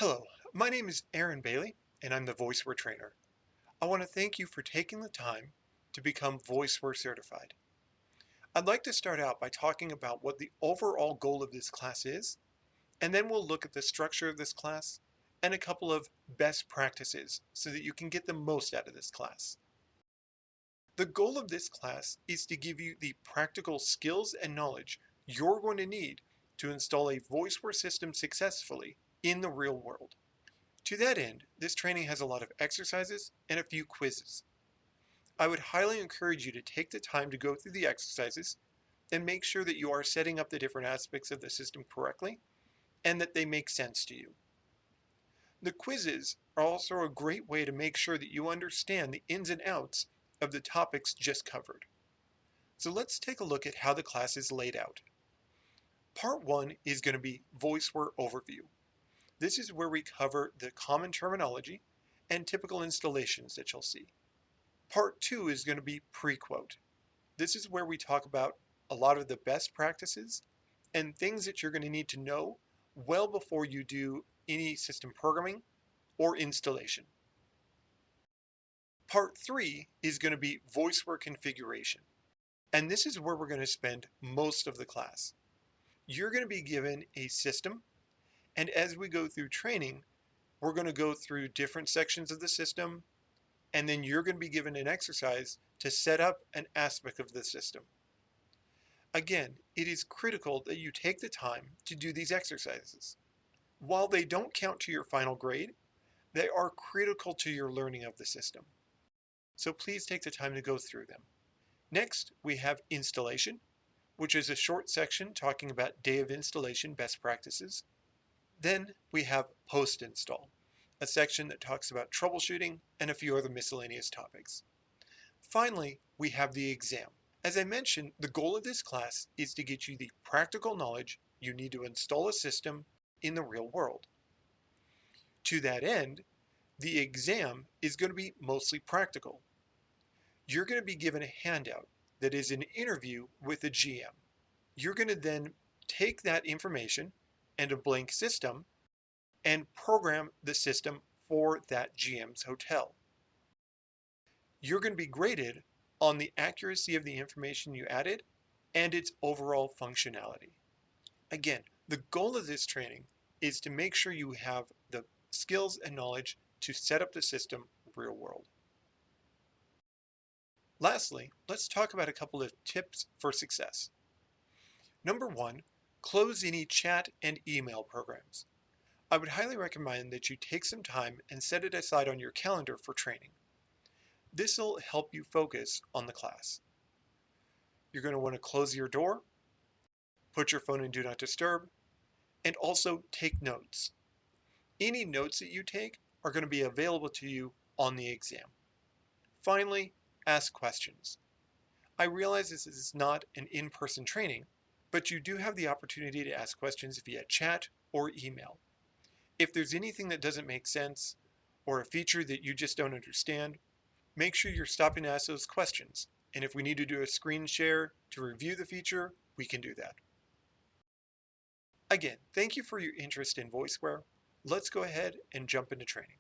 Hello, my name is Aaron Bailey, and I'm the Voiceware trainer. I want to thank you for taking the time to become Voiceware certified. I'd like to start out by talking about what the overall goal of this class is, and then we'll look at the structure of this class and a couple of best practices so that you can get the most out of this class. The goal of this class is to give you the practical skills and knowledge you're going to need to install a Voiceware system successfully in the real world. To that end, this training has a lot of exercises and a few quizzes. I would highly encourage you to take the time to go through the exercises and make sure that you are setting up the different aspects of the system correctly and that they make sense to you. The quizzes are also a great way to make sure that you understand the ins and outs of the topics just covered. So let's take a look at how the class is laid out. Part 1 is going to be Voiceware Overview. This is where we cover the common terminology and typical installations that you'll see. Part 2 is going to be pre-quote. This is where we talk about a lot of the best practices and things that you're going to need to know well before you do any system programming or installation. Part 3 is going to be Voiceware configuration. And this is where we're going to spend most of the class. You're going to be given a system, and as we go through training, we're going to go through different sections of the system, and then you're going to be given an exercise to set up an aspect of the system. Again, it is critical that you take the time to do these exercises. While they don't count to your final grade, they are critical to your learning of the system. So please take the time to go through them. Next, we have installation, which is a short section talking about day of installation best practices. Then we have post-install, a section that talks about troubleshooting and a few other miscellaneous topics. Finally, we have the exam. As I mentioned, the goal of this class is to get you the practical knowledge you need to install a system in the real world. To that end, the exam is going to be mostly practical. You're going to be given a handout that is an interview with a GM. You're going to then take that information and a blank system and program the system for that GM's hotel. You're going to be graded on the accuracy of the information you added and its overall functionality. Again, the goal of this training is to make sure you have the skills and knowledge to set up the system real world. Lastly, let's talk about a couple of tips for success. Number 1, close any chat and email programs. I would highly recommend that you take some time and set it aside on your calendar for training. This will help you focus on the class. You're going to want to close your door, put your phone in Do Not Disturb, and also take notes. Any notes that you take are going to be available to you on the exam. Finally, ask questions. I realize this is not an in-person training, but you do have the opportunity to ask questions via chat or email. If there's anything that doesn't make sense or a feature that you just don't understand, make sure you're stopping to ask those questions. And if we need to do a screen share to review the feature, we can do that. Again, thank you for your interest in Voiceware. Let's go ahead and jump into training.